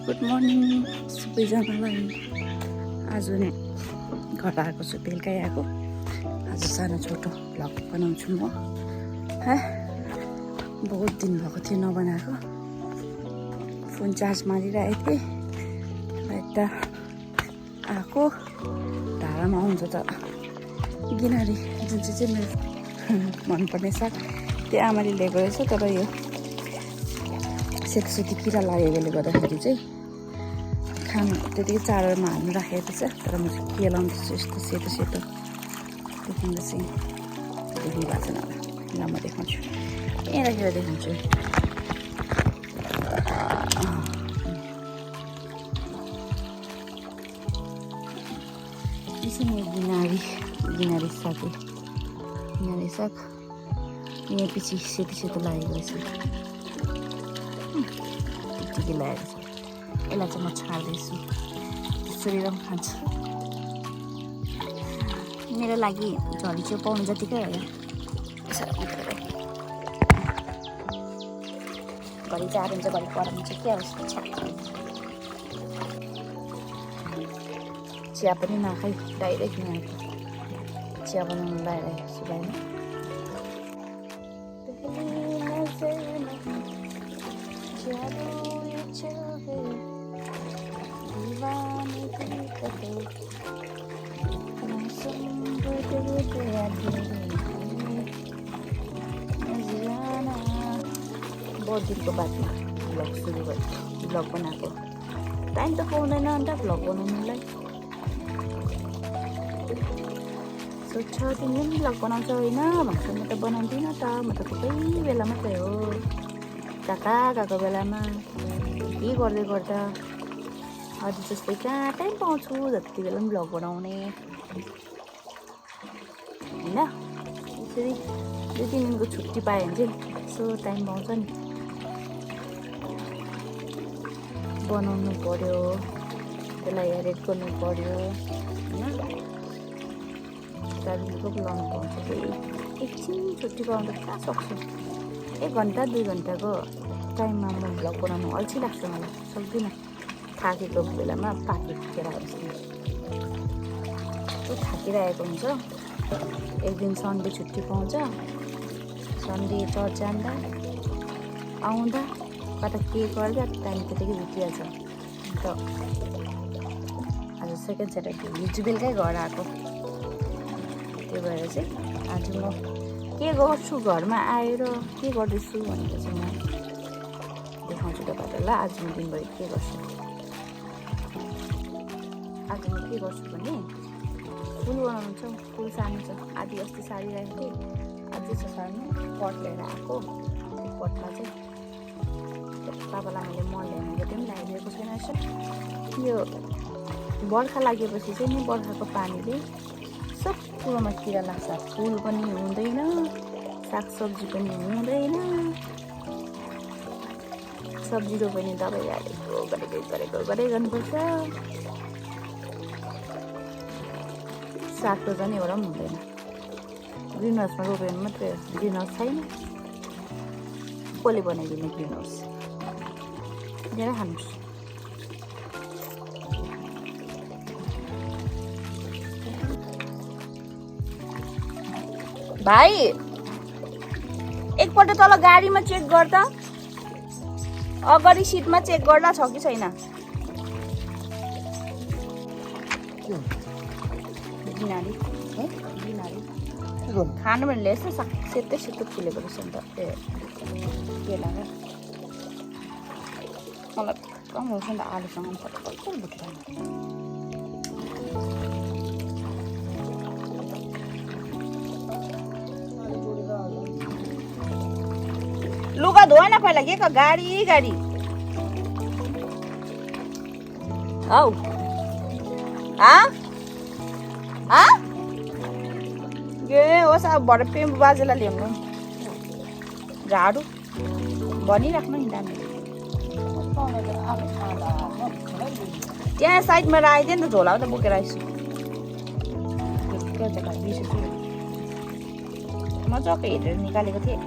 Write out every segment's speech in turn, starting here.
Good morning सबैजनालाई। आज नै घर आएको छु, बेलुकै आएको। आज सानो छोटो भ्लग बनाउँछु म। बहुत दिन भएको थियो नबनाएको। फोन चार्ज मारिरहेको थिएँ, यता आएको। धारामा आउँछ त गिनारी, जुन चाहिँ मेरो मनपर्ने साग, त्यो आमाले ल्याएको रहेछ। तर यो सेतो सेतो किरा लागेकोले गर्दाखेरि चाहिँ खानु त्यतिकै चाडमा हाल्नु राखेको छ। तर म चाहिँ के लाउँदैछु यस्तो सेतो सेतो देखिँदा चाहिँ देखिरहेको छैन होला। ल म देखाउँछु, यहीँ राखेर देखाउँछु। यसो म गिनारी साग यहाँ पछि सेतो सेतो लागेको रहेछ। टिकी लागेको छ। यसलाई चाहिँ म छाड्दैछु, त्यसरी पनि खान्छु। मेरो लागि झरी चाहिँ पाउनु जतिकै हो। घरि चार हुन्छ, घरि पढाउनु चाहिँ के अवस्था छ। चिया पनि नखाइ डाइरेक्ट यहाँ चिया बनाउनु लगाइरहेको छु भाइमा। बहुत दिनको बादमा भ्लग सुरु गरेको, भ्लग बनाएको। टाइम त पाउँदैन अन्त भ्लग बनाउनुलाई। सोध्छ तिमीले पनि भ्लग बनाउँछ होइन भन्छ। म त बनाउँदिनँ त, म त कोही बेला मात्रै हो, कहाँ गएको बेलामा के गर्दै गर्दा। अझ जस्तै कहाँ टाइम पाउँछु जति बेला पनि भ्लग बनाउने होइन। यसरी 2-3 दिनको छुट्टी पायो भने चाहिँ यसो टाइम पाउँछ नि, बनाउनु पर्यो, त्यसलाई एडिट गर्नु पर्यो होइन। दार्जिलिङको बोलाउनु पाउँछ, त्यही एकछिन छुट्टी पाउँदा कहाँ सक्छु। 1 घन्टा 2 घन्टाको टाइममा म भ्लग बनाउनु अल्छी लाग्छ मलाई, सक्दिनँ। थाकेको बेलामा पाके फुकेर आएपछि त्यो थाकिरहेको हुन्छ। एक दिन सन्डे छुट्टी पाउँछ, सन्डे चर्च जाँदा आउँदा कता के गर्दा टाइम त्यतिकै बितिहाल्छ। अन्त आज सेकेन्ड स्याटरडे, हिजो बेलुकै घर आएको। त्यो भएर चाहिँ आज म के गर्छु घरमा आएर के गर्दैछु भनेर चाहिँ म देखाउँछु तपाईँहरूलाई। ल आज म दिनभरि के गर्छु। आज म के गर्छु भने फुल बनाउनु छ। फुल सार्नु छ। आधी अस्ति सारिरहेको थिएँ, अझै छ सार्नु। पट लिएर आएको। त्यो पटमा चाहिँ बाबालाई मैले मल ल्याउनु जति पनि लगाइदिएको छैन रहेछ। यो बर्खा लागेपछि चाहिँ नि बर्खाको पानीले सब कुरोमा किरा लाग्छ। फुल पनि हुँदैन, सागसब्जी पनि हुँदैन, सब्जी रोप्ने दबाई हालेको गरेकै गर्नुपर्छ। साग त झन् एउटा पनि हुँदैन। ग्रिन हाउसमा रोप्यो भने मात्रै हो। ग्रिन हाउस छैन, कसले बनाइदिने ग्रिन हाउस? लिएर खानुहोस्। भाइ एकपल्ट तल गाडीमा चेक गर त, अगाडि सिटमा चेक गर्दा छ कि छैन। गिनारी खानु भने यस्तो सेतै सेतो फुलेको रहेछ नि त। के लाग्यो मलाई कम हुन्छ नि त। आलुसँग फटफट भुटेर लुगा धोएन पहिला के का गाडी हौ। के होस् अब भरे पेम्पू बाजेलाई ल्याउनु झाडु भनिराख्नु नि दामी। त्यहाँ साइडमा राखिदियो नि त, झोला त बोकेर आइसु। मजाको हेरेर निकालेको थिएँ।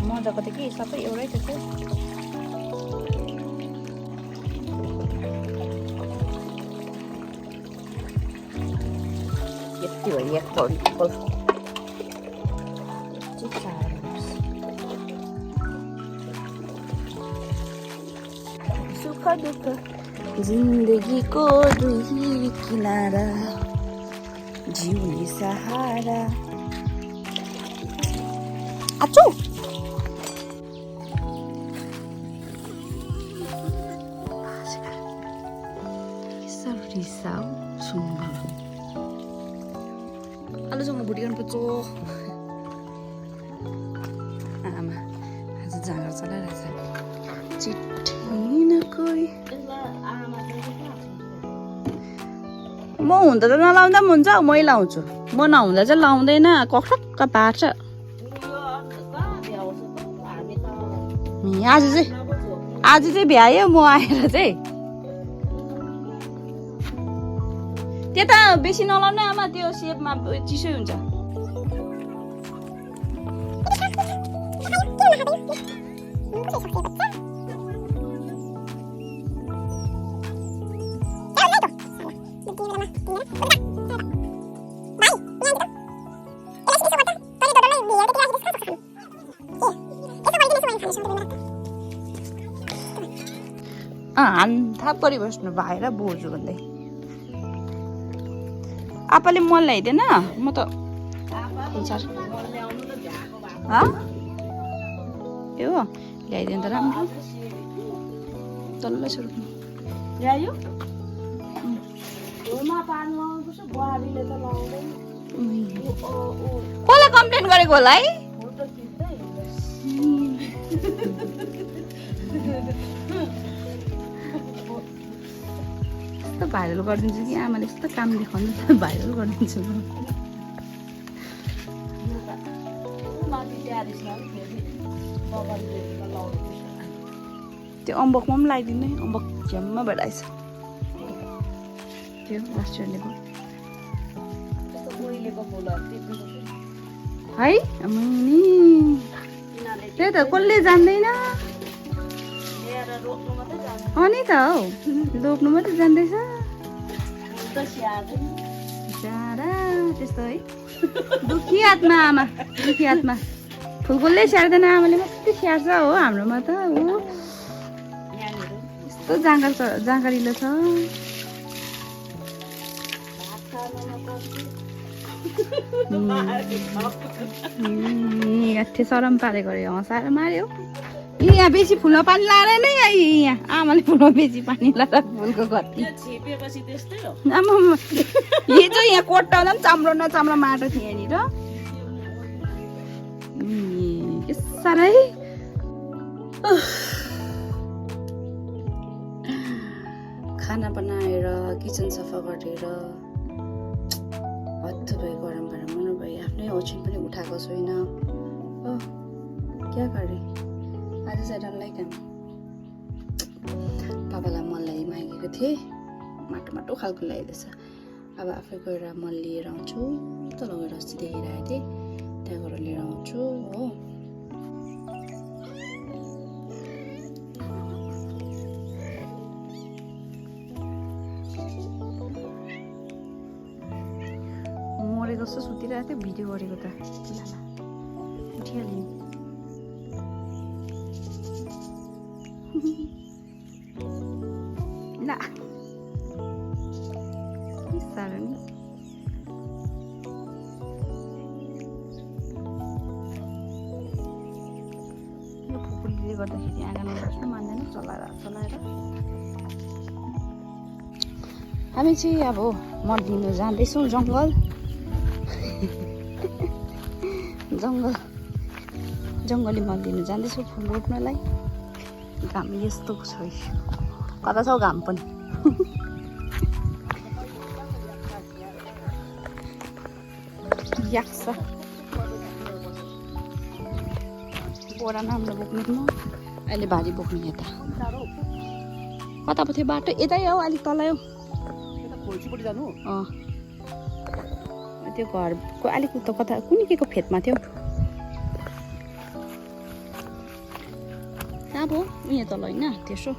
मजाको त के सबै एउटै थियो। कति हो एक पल सुख दुःख जिन्दगीको दुई किनारा जिउने सहारा आचो रिसाउ सुँगुर आलुसँग भुटी गर्नुपर्छ आमा आज जाँगर चलाइरहेछ चिट्ठी न कोही म हुँदा त नलाउँदा पनि हुन्छ मै लाउँछु म नहुँदा चाहिँ लाउँदैन कक्रक्क पार्छ आज चाहिँ भ्यायो म आएर चाहिँ त्यता बेसी नलाउने आमा त्यो सेपमा चिसै हुन्छ थाप गरिबस्नु भाइ र बोजू भन्दै आपाले मल ल्याइदिएन म त ए हो ल्याइदिनु त राम्रो तल्लो सुरु ल्यायो कसलाई कम्प्लेन गरेको होला है यस्तो भाइरल गरिदिन्छु कि आमाले यस्तो काम देखाउनु भाइरल गरिदिन्छु त्यो अम्बकमा पनि लगाइदिनु है अम्बक झ्याम्मा भइरहेछ त्यो लास्टरलेको है त्यही त कसले जान्दैन अनि त हौ लोप्नु मात्रै जान्दैछ त्यस्तो है दुखी आत्मा आमा दुखी आत्मा फुलफुलले स्याहार्दैन आमाले मात्रै स्याहार्छ हो हाम्रोमा त हो यस्तो जाँगरिलो छ गाठे सरम पारेको अरे हँसाएर मार्यो यहाँ बेसी फुलमा पानी लाएर नै यहाँ आमाले फुलमा बेसी पानी लाएर फुलको कति हिजो यहाँ कोट्टाउँदा पनि चाम्रो न चाम्रो माटो थियो यहाँनिर के साह्रै खाना बनाएर किचन सफा गरेर हत्तु भयो गरम भएर मर्नु भयो आफ्नै ओछ्यान पनि उठाएको छुइनँ हो क्या गरे आज चाहिँ डल्लै काम पापालाई मल ल्याइ मागेको थिएँ माटो माटो खालको ल्याइदिएछ अब आफै गएर मल लिएर आउँछु तल गएर अस्ति देखिरहेको थिएँ त्यहाँ गएर लिएर आउँछु हो मरेको जस्तो सुतिरहेको थियो भिडियो गरेको त उठिहाल्यो ल साह्रो नि यो फुपूले गर्दाखेरि आँगनमा बस्न मान्दैन चलाएर हामी चाहिँ अब मल लिनु जाँदैछौँ जङ्गली मल लिनु जाँदैछौँ फुल रोप्नलाई घाम यस्तो छ कता छ घाम पनि याक्छ बोरा राम्रो बोक्नु म अहिले भारी बोक्नु यता कता पो थियो बाटो यतै हौ अलिक तलै हौ त्यो घरको अलिक उता कता कुनै के को फेदमा थियो अब यहाँ तल होइन त्यसो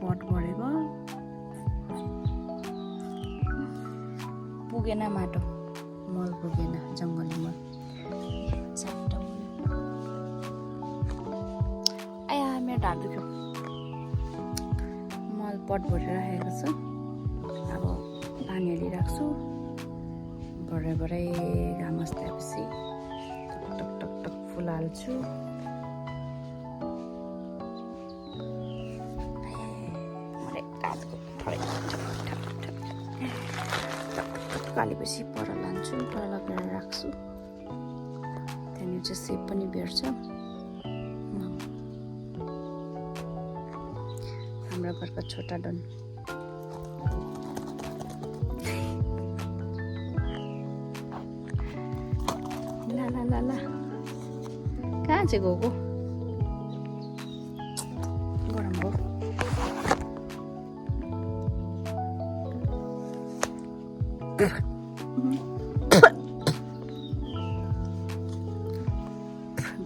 पट भरेको पुगेन माटो मल पुगेन जङ्गली मल आया मेरो ढाड दुख्यो मल पट भरेर राखेको छु अब पानी हालिराख्छु भरे घाम अस्ताएपछि टक टक टक फुल हाल्छु कालेपछि पर लान्छु पर लगेर राख्छु त्यहाँनिर चाहिँ सेप पनि भेट्छ हाम्रो घरको छोटा डन ला ला ला ला कहाँ चाहिँ गएको गरम भयो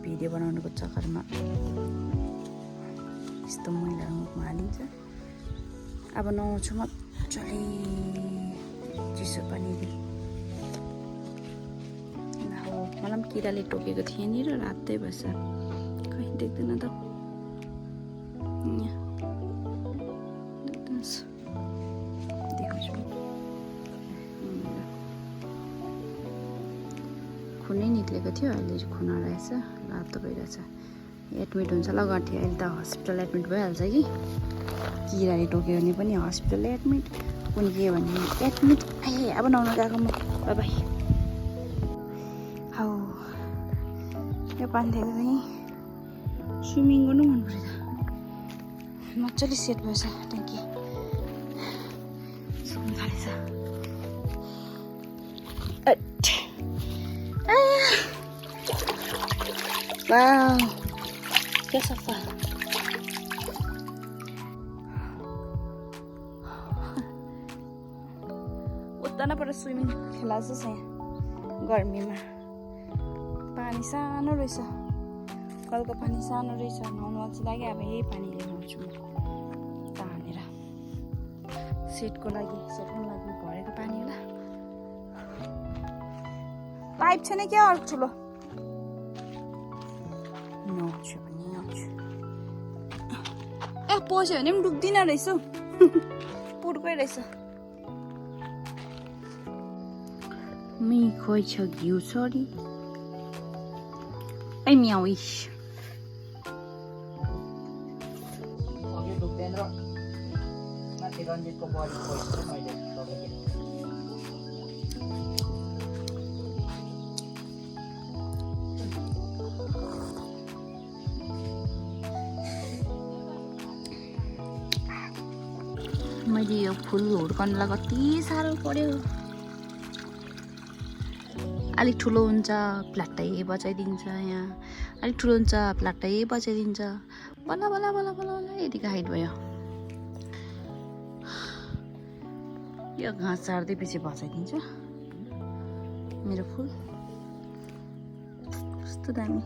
भिडियो बनाउनुको चक्करमा यस्तो मैला मुखमा हालिन्छ अब नुहाउँछु मजाले चिसो पानीले मलाई पनि किराले टोकेको थिएँ नि र रातै भएछ कहीँ देख्दैन त खुनै निक्लेको थियो अहिले खुन रहेछ रातो भइरहेछ एडमिट हुन्छ ल गर्थ्यो अहिले त हस्पिटल एडमिट भइहाल्छ कि किराले टोक्यो भने पनि हस्पिटल एडमिट कुनै के भने एडमिट आए अब नुहाउनु गएको म बाई हौ यो पानी थियो चाहिँ स्विमिङ गर्नु मन पऱ्यो त मजाले सेट भएछ ट्याङ्की सुक्नु थालेछ वाउ क्या सफा उता पर स्विमिङ खेला जस्तो छ यहाँ गर्मीमा पानी सानो रहेछ कलको पानी सानो रहेछ नुहाउनु अल्छी लाग्यो अब यही पानीले नुहाउँछु म तानेर सेटको लागि भरेको पानी होला पाइप छैन क्या अरू ठुलो नुहाउँछु ए पस्यो भने पनि डुब्दिन रहेछ पुर्कै रहेछ मी खोइ छ घिउ सरी ऐ म्याउ इस मैले यो फुल हुर्कनलाई कति साह्रो पर्यो अलिक ठुलो हुन्छ प्लाट्टै बचाइदिन्छ यहाँ अलिक ठुलो हुन्छ प्लाट्टै बचाइदिन्छ बल्ल बल्ल बल्ल बल्ल बल्ल यतिको हाइट भयो यो घाँस सार्दै पछि बचाइदिन्छ मेरो फुल कस्तो दामी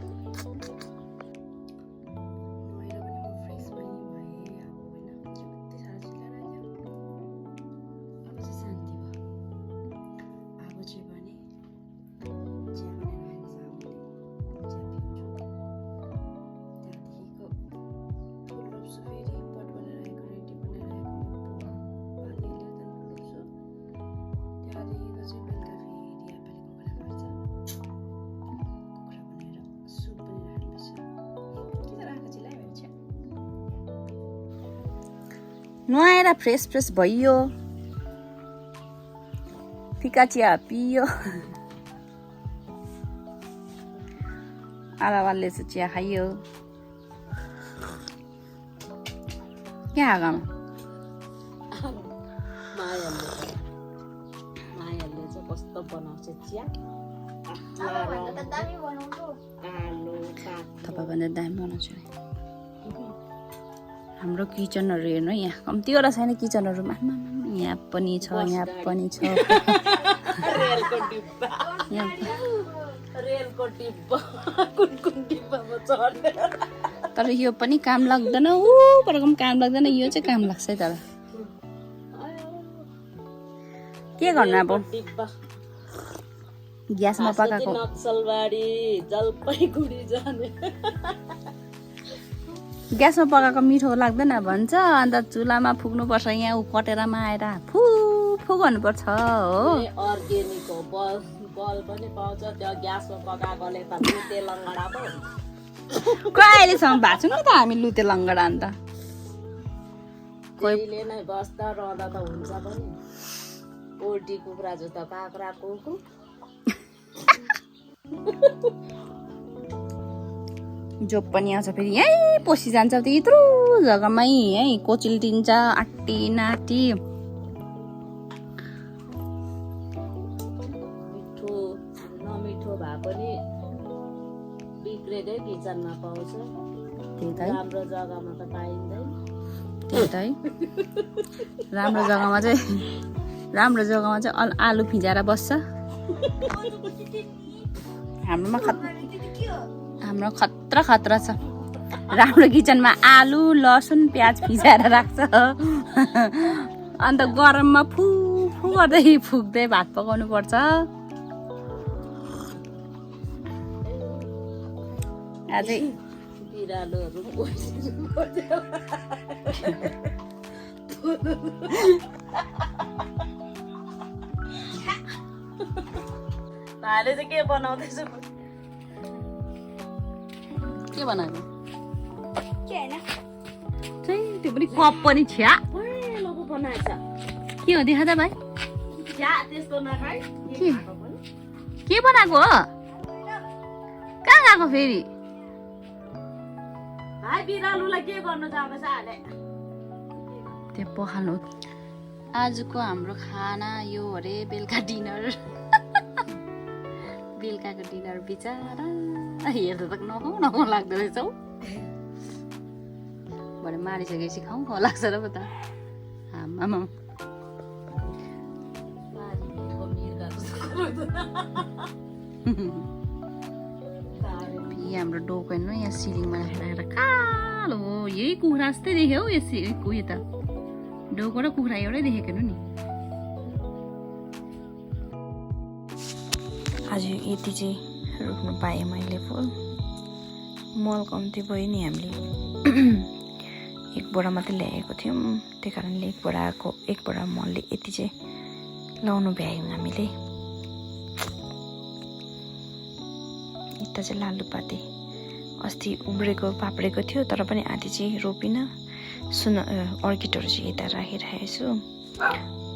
नुहाएर फ्रेस भइयो फिका चिया पियो आलावालले चाहिँ चिया खाइयो क्या आगामा मायाले चाहिँ कस्तो बनाउँछ चिया तपाईँभन्दा दामी बनाउँछु हाम्रो किचनहरू हेर्नु यहाँ कम्तीवटा छैन किचनहरूमा यहाँ पनि छ यहाँ पनि छ रेलको डिब्बा कुन डिब्बामा चढेर तर यो पनि काम लाग्दैन ऊ परको पनि काम लाग्दैन यो चाहिँ काम लाग्छ है तर के गर्नु अब डिब्बा ग्यासमा पकाएको नक्सलबारी जलपाइगुडी जाने ग्यासमा पकाएको मिठो लाग्दैन भन्छ अन्त चुलामा फुक्नुपर्छ यहाँ ऊ कटेरामा आएर फु फु गर्नुपर्छ हो अर्ग्यानिक हो बल पनि पाउँछ त्यो ग्यासमा पकाएकोले त लुते लङ्गडा पो हुन्छ कहिलेसम्म भएको छौँ नि त हामी लुते लङ्गडा अन्त कोहीले नै बस्दा रहँदा त हुन्छ पनि पोल्ट्री कुखुरा जस्तो बाख्रा कुकुर जोप पनि आउँछ फेरि यहीँ पसिजान्छ त्यो यत्रो जग्गामै है कोचिल्टिन्छ आँटी नाटी मिठो नमिठो भए पनि बिग्रेकै किचनमा पाउँछ त्यही त है राम्रो जग्गामा त पाइँदैन त्यही त है राम्रो जग्गामा चाहिँ आलु फिजाएर बस्छ हाम्रो खतरा छ राम्रो किचनमा आलु लसुन प्याज फिजाएर राख्छ अन्त गरममा फु फु गर्दै फुक्दै भात पकाउनु पर्छ अझै बिरालोहरू भाले चाहिँ के बनाउँदैछ के बनाएको त्यो पनि कप पनि छ्या लोगो बनाएछ के हो देखा त भाइ छ्या त्यस्तो नखाइ के बनाएको हो कहाँ गएको फेरि भाइ बिरालोलाई के गर्नु जाँदैछ हाले त्यो पखाल्नु आजको हाम्रो खाना यो अरे बेलुका डिनर बेलुकाको डिनर बिचारा हेर्दा त नखाउँ लाग्दो रहेछ हौ भरे मारिसकेपछि खाउँ लाग्छ र पो त आमामा हाम्रो डोको हेर्नु यहाँ सिलिङमा राखेर कालो हो यही कुखुरा जस्तै देख्यो हौ यो उयो त डोको र कुखुरा एउटै देखेको हेर्नु नि आज यति चाहिँ रोप्नु पाएँ मैले फुल मल कम्ती भयो नि हामीले एक बोरा मात्रै ल्याएको थियौँ त्यही कारणले एक बोरा मलले यति चाहिँ लाउनु भ्यायौँ हामीले यता चाहिँ लालुपाते अस्ति उब्रेको पाप्रेको थियो तर पनि आधी चाहिँ रोपिनँ अर्किडहरू चाहिँ यता राखिरहेको छु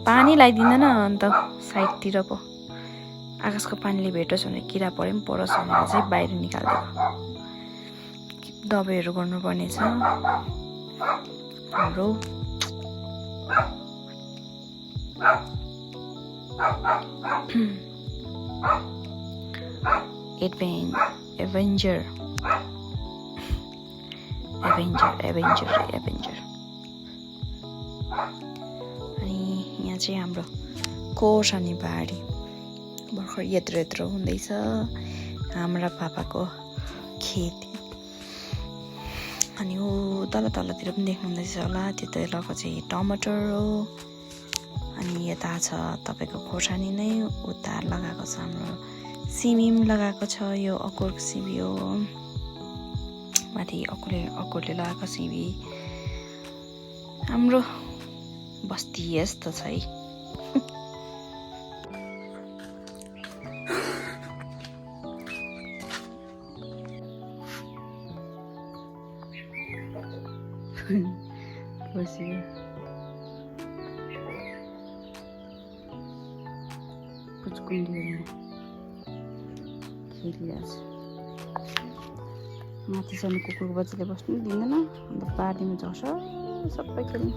पानी लगाइदिँदैन अन्त साइडतिर पो आकाशको पानीले भेटोस् भने किरा परे पनि परोस् भनेर चाहिँ बाहिर निकालिदिएको दबाईहरू गर्नुपर्ने छ हाम्रो एभेन्जर अनि यहाँ चाहिँ हाम्रो खोर्सानी बारी भर्खर यत्रो हुँदैछ हाम्रा पापाको खेती अनि हो तलतिर पनि देख्नु हुँदैछ होला त्यताको चाहिँ टमाटर हो अनि यता छ तपाईँको खोर्सानी नै उता लगाएको छ हाम्रो सिमी पनि लगाएको छ यो अकोरको सिमी हो माथि अकोरले लगाएको सिमी हाम्रो बस्ती यस्तो छ है माथि सानो कुकुरको बच्चाले बस्नु दिँदैन अन्त बारीमा झर्छ सबै खेल्नु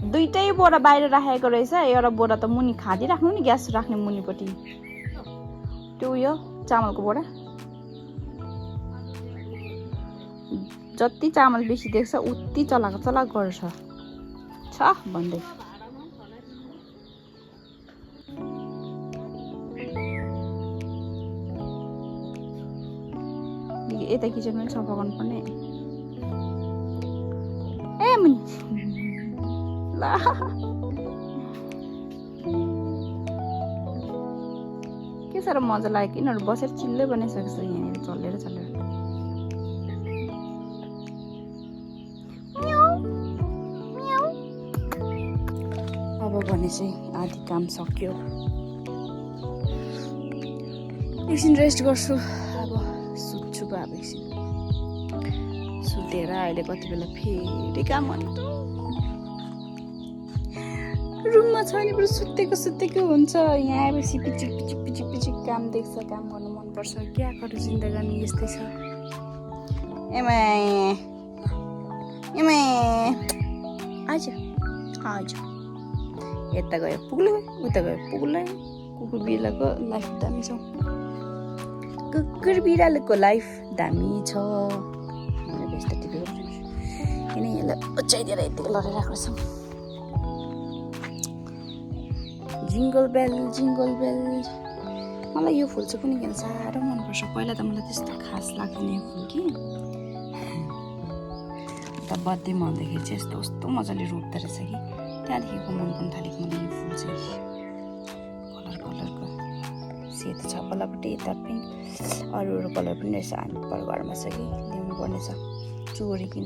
दुईटै बोरा बाहिर राखेको रहेछ एउटा बोरा त मुनि खादिराख्नु नि ग्यास राख्ने मुनिपट्टि त्यो उयो चामलको बोरा जति चामल बेसी देख्छ उति चलाएको गर्छ छ भन्दै यता किचन पनि सफा गर्नुपर्ने ए मुनि ल के साह्रो मजा लाग्यो कि यिनीहरू बसेर चिल्लै बनाइसकेको छ यहाँनिर चल्लेर चल्लेर अब भने चाहिँ आधी काम सक्यो एकछिन रेस्ट गर्छु अब सुत्छु अब एकछिन सुतेर अहिले कति बेला फेरि काम गर्नु रुममा छ भने पुरा सुतेको हुन्छ यहाँ आएपछि पिचिक पिचिक पिचिक पिचिक काम देख्छ काम गर्नु मनपर्छ क्या गर्नु जिन्दगानी यस्तै छ एमा आज यता गयो पुग्लै उता गयो पुग्लै कुकुर बिरालोको लाइफ दामी छ कुकुर बिरालोको लाइफ दामी छ मैले बेस्ट टिपेको किन यसलाई उचाइदिएर यतिको लडाइरहेको छ जिङ्गल बेल मलाई यो फुल चाहिँ कुनै किन साह्रो मनपर्छ पहिला त मलाई त्यस्तो खास लाग्दैन यो फुल कि अन्त बर्थडेमा हुँदाखेरि चाहिँ यस्तो कस्तो मजाले रोप्दो रहेछ कि त्यहाँदेखिको मन पर्न थालेको मलाई यो फुल चाहिँ कलरको सेतो छ पल्लापट्टि यता पिङ्क अरू कलर पनि रहेछ हामी पर घरमा छ कि ल्याउनु पर्ने छ चोरिकन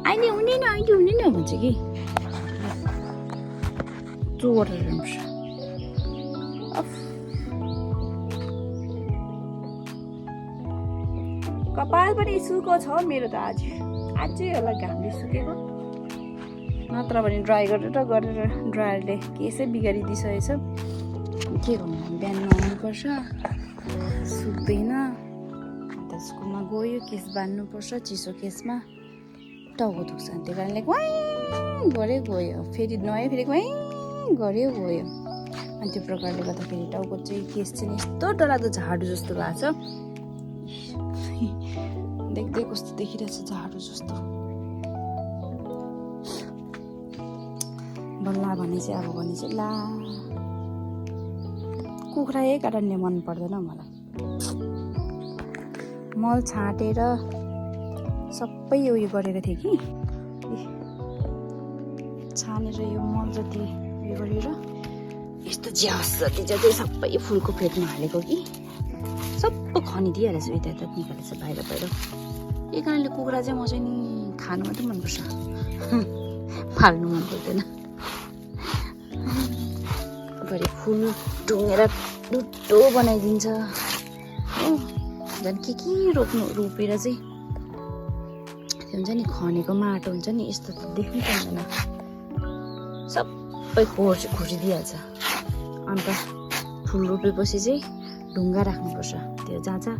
अहिले हुँदैन भन्छ कि चोरेर ल्याउँछ कपाल पनि सुको छ मेरो त अझै होला घामले सुकेको नत्र भने ड्राई गरेर ड्रायरले केसै बिगारिदिइसकेछ के गर्नु बिहान नुहाउनुपर्छ सुक्दैन अन्त स्कुलमा गयो केस बान्नुपर्छ चिसो केसमा टाउको दुख्छ त्यो कारणले गयो फेरि नुहायो फेरि गयो अनि त्यो प्रकारले गर्दाखेरि टाउको चाहिँ केस चाहिँ यस्तो डरलाग्दो झाडु जस्तो भएको छ देख्दै कस्तो देखिरहेछ झाडु जस्तो बल्ला भने चाहिँ ला कुखुरा यही कारणले मन पर्दैन मलाई मल छाँटेर सबै उयो गरेको थिएँ कि छानेर यो मल जति उयो गरेर यस्तो झ्यास जति सबै फुलको फेदमा हालेको कि सबै खनिदिइहालेछ यता निकालेछ बाहिर यही कारणले कुखुरा चाहिँ म चाहिँ नि खानु मात्रै मनपर्छ पाल्नु मन पर्दैन घरि फुल टुङ्गेर डुट्टो बनाइदिन्छ हो झन् के रोपेर चाहिँ त्यो हुन्छ नि खनेको माटो हुन्छ नि यस्तो त देख्नु पाउँदैन सबै खोसिदिइहाल्छ अन्त फुल रोपेपछि चाहिँ ढुङ्गा राख्नुपर्छ त्यो जहाँ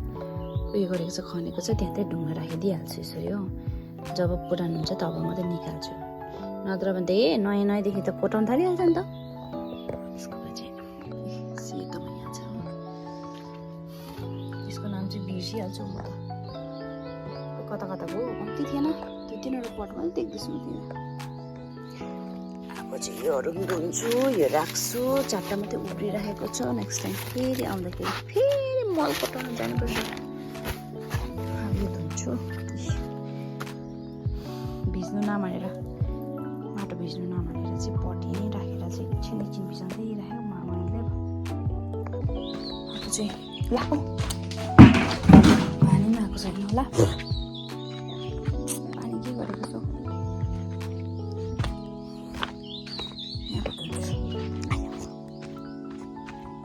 उयो गरेको छ खनेको छ त्यहाँ ढुङ्गा राखिदिइहाल्छु यसो यो जब पुरानो हुन्छ तब मात्रै निकाल्छु नत्र भने त नयाँदेखि त पोटाउनु थालिहाल्छ नि त यसको चाहिँ सेतो भइहाल्छ यसको नाम चाहिँ बिर्सिहाल्छु म त कता गयो कम्ती थिएन त्यो तिनीहरू पटमा देख्दैछु म त्यहाँ अब चाहिँ योहरू पनि धुन्छु यो राख्छु चारवटा मात्रै उब्रिराखेको छ नेक्स्ट टाइम फेरि आउँदाखेरि फेरि मल पटाउनु जानुपर्छ यो धुन्छु भिज्नु नमानेर माटो भिज्नु नमानेर चाहिँ पटी नै राखेर चाहिँ एकछिन भिजाउँदै राखेको मामाले अब चाहिँ ला पानी पनि आएको छैन होला पानी के गरेको छ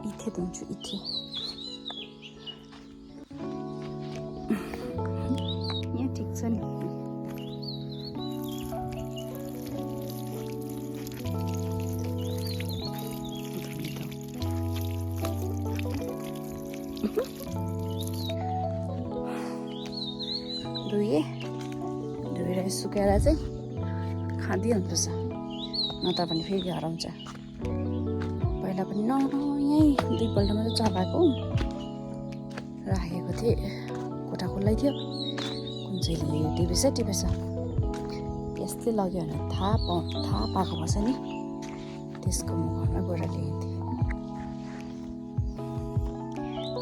इथे धुन्छु इथे यहाँ ठिक छ नि धोएर सुकाएर चाहिँ खाँदिहाल्नुपर्छ नत्र भने फेरि हराउँछ पहिला पनि यहीँ 2 पल्ट मात्रै चलाएको राखेको थिएँ कोठा खुल्लै थियो कुन चाहिँ टिपेछ यस्तै लग्यो भने थाहा पाएको भएछ नि त्यसको म घरमा गएर ल्याइन्थेँ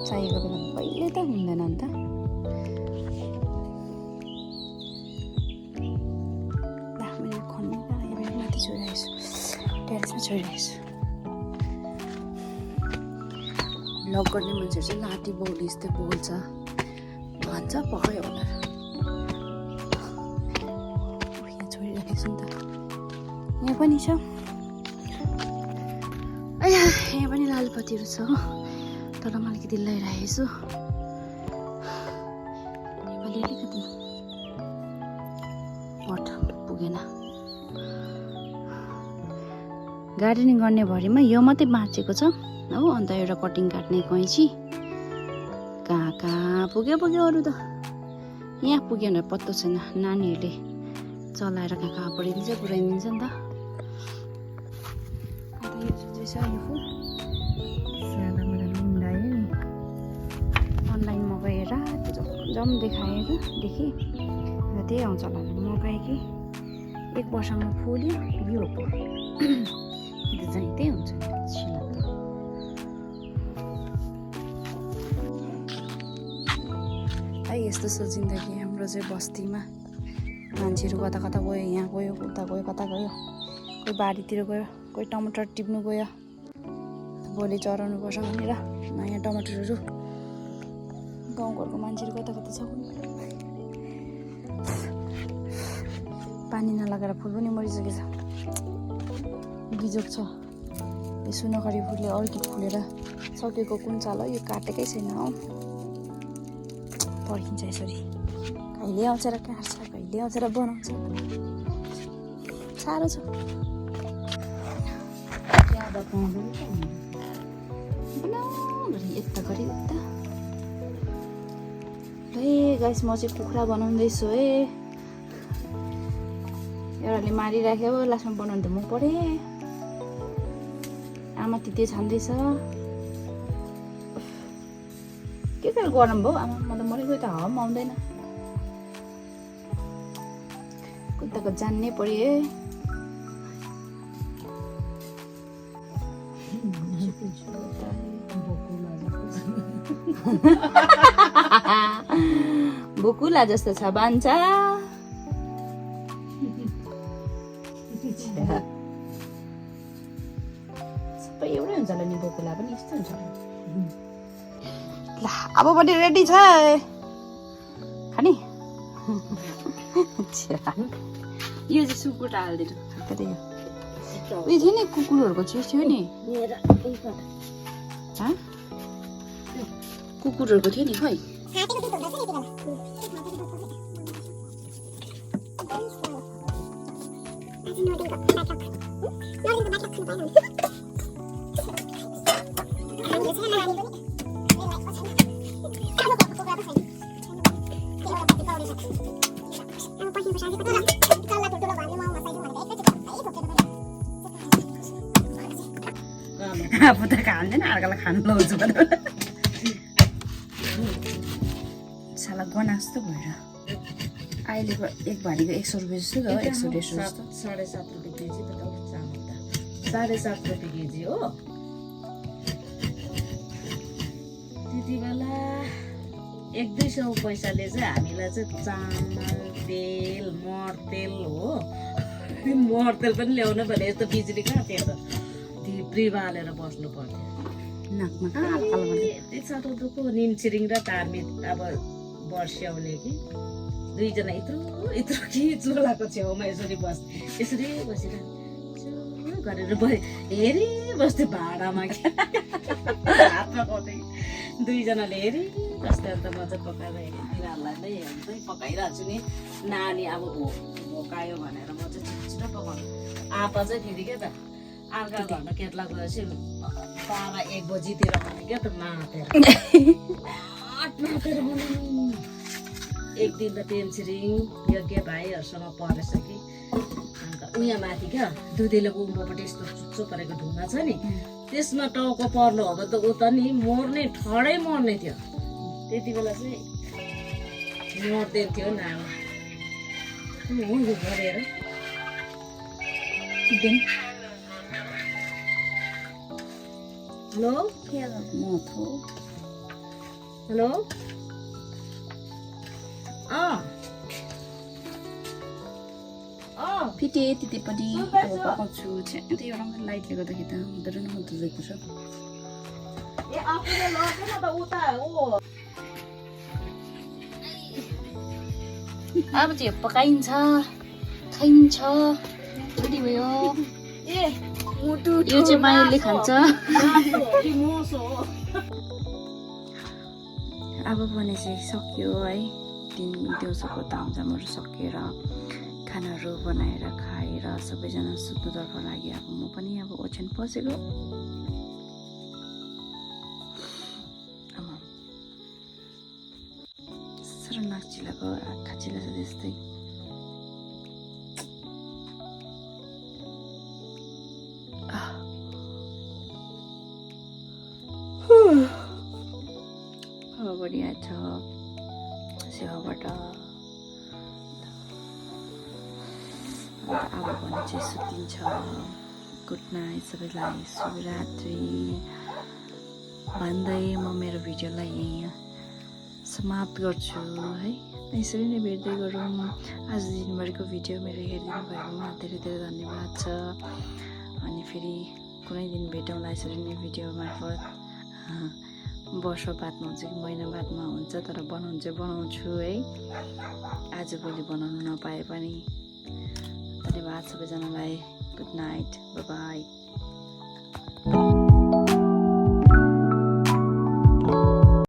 चाहिएको बेलामा कहिले त हुँदैन नि त। मैले खन्नु माथि छोडिरहेको छु, टेरेसमा छोडिरहेको छु। भ्लग गर्ने मान्छेहरू चाहिँ लाटी बौली जस्तै बोल्छ भन्छ, पकायो होला। यहाँ छोडिरहेको छु नि त। यहाँ पनि छ, यहाँ पनि लालुपातीहरू छ हो, तर म अलिकति लगाइरहेको छु। नेपाली अलिकति पट पुगेन। गार्डनिङ गर्ने भरिमा यो मात्रै बाँचेको छ हो, अन्त एउटा कटिङ काट्ने कैँची। कहाँ कहाँ पुग्यो अरू त यहाँ पुग्यो भनेर पत्तो छैन। नानीहरूले चलाएर कहाँ कहाँ पुऱ्याइदिन्छ नि त। अन्त यो चाहिँ छ यो फुल स्यादा मलाई मुन्डायो नि, अनलाइनमा गएर जम देखेँ, र त्यही आउँछ होला मगाएँ कि 1 वर्षमा फुल्यो यो हो। त्यो चाहिँ त्यही हुन्छ यस्तो छ जिन्दगी हाम्रो चाहिँ बस्तीमा। मान्छेहरू कता कता गयो, यहाँ गयो, उता गयो, कता गयो, कोही बारीतिर गयो, कोही टमाटर टिप्नु गयो, भोलि चराउनु पर्छ भनेर नयाँ टमाटरहरू। गाउँघरको मान्छेहरू कता कता छ, पानी नलगाएर फुल पनि मरिसकेछ। बिजोग छ यो सुनखरी फुलले, अर्किड फुलेर सकेको कुन चाल हो, यो काटेकै छैन हो। पर्खिन्छ यसरी, कहिले आउँछ र काट्छ, कहिले आउँछ र बनाउँछ, साह्रो छ। यता गरी उता। ए गाइस, म चाहिँ कुखुरा बनाउँदैछु है। एउटाले मारिराख्यो, लास्टमा बनाउनु त म परेँ। आमा तिते छान्दैछ। के साह्रो गरम भयो आमा, म त मरेको त हावा पनि आउँदैन। कुद्दाको जान्नै पर्यो है। बुकुला जस्तो छ बान्छा। सबै एउटै हुन्छ होला नि, बुकुला पनि यस्तो हुन्छ। ल अब पनि रेडी छ खाने। यो चाहिँ सुकुटा हालिदिनु। उयो थियो नि कुकुरहरूको चिज थियो नि, कुकुरहरूको थियो नि खै। आफू त खाँदैन, अर्कालाई खानु लाउँछु साला गना जस्तो भएर। अहिलेको एक भारीको 100 रुपियाँ जस्तो हो, 100-150 जस्तो। 7.5 रुपियाँ केजी त चामल त 7.5 रुपियाँ केजी हो। त्यति बेला 100-200 पैसाले चाहिँ हामीलाई चाहिँ चामल, तेल, मर्तेल हो। मर्तेल पनि ल्याउनु भने यस्तो बिजुली कहाँ थियो त, धिप्री बालेर बस्नु पर्थ्यो। नाकमा कालो यति साह्रो दुःख। निमछिरिङ र धार्मिक अब वर्ष्याउने कि दुईजना यत्रो कि चुलाको छेउमा यसरी यसरी बसेर गरेर हेरि बस्थ्यो भाँडामा। हात पकाउँदै दुईजनाले हेरि बस्थ्यो। अन्त म चाहिँ पकाएर हेरेँ, तिनीहरूलाई नै हेर्दै पकाइरहेको छु नि। नानी अब भोकायो भनेर म चाहिँ छिटो पकाउनु। आपा चाहिँ फेरि क्या त अर्का घरमा केटला गएपछि 12-1 बजीतिर आउने क्या त, मातेर बनाउनु। एक दिन त पेन्सिरिङ यज्ञ भाइहरूसँग परेछ कि, अन्त उहाँ माथि क्या दुधेलोको उँभोपट्टि यस्तो चुच्चो परेको ढुङ्गा छ नि, त्यसमा टाउको पर्नु हो त ऊ त नि मर्ने, ठडै मर्ने थियो। त्यति बेला चाहिँ मर्दैन थियो नाम हो यो गरेर। हेलो हेलो फेरि त्यतिपट्टि अब पकाउँछु त्यो एउटा लाइटले गर्दाखेरि त हुँदो रहेन हुँदो रहेको छ अब चाहिँ पकाइन्छ खाइन्छ रेडी भयो यो चाहिँ माइले खान्छ अब भने चाहिँ सक्यो है दिउँसोको तामझामहरू सकिएर खानाहरू बनाएर खाएर सबैजना सुत्नुतर्फ लागि अब म पनि अब ओछ्यान पसेको साह्रो नाक चिलाएको आँखा चिलाएको त्यस्तै बढिया छ सेवाबाट अब भने चाहिँ सुतिन्छ गुड नाइट सबैलाई शुभरात्रि भन्दै म मेरो भिडियोलाई यहीँ समाप्त गर्छु है यसरी नै भेट्दै गरौँ आज दिनभरिको भिडियो मेरो हेरिदिनु भएकोमा धेरै धेरै धन्यवाद छ अनि फेरि कुनै दिन भेटौँला यसरी नै भिडियो मार्फत वर्ष बादमा हुन्छ कि महिना बादमा हुन्छ तर बनाउनु चाहिँ बनाउँछु है आजभोलि बनाउनु नपाए पनि धन्यवाद सबैजनालाई गुड नाइट बाई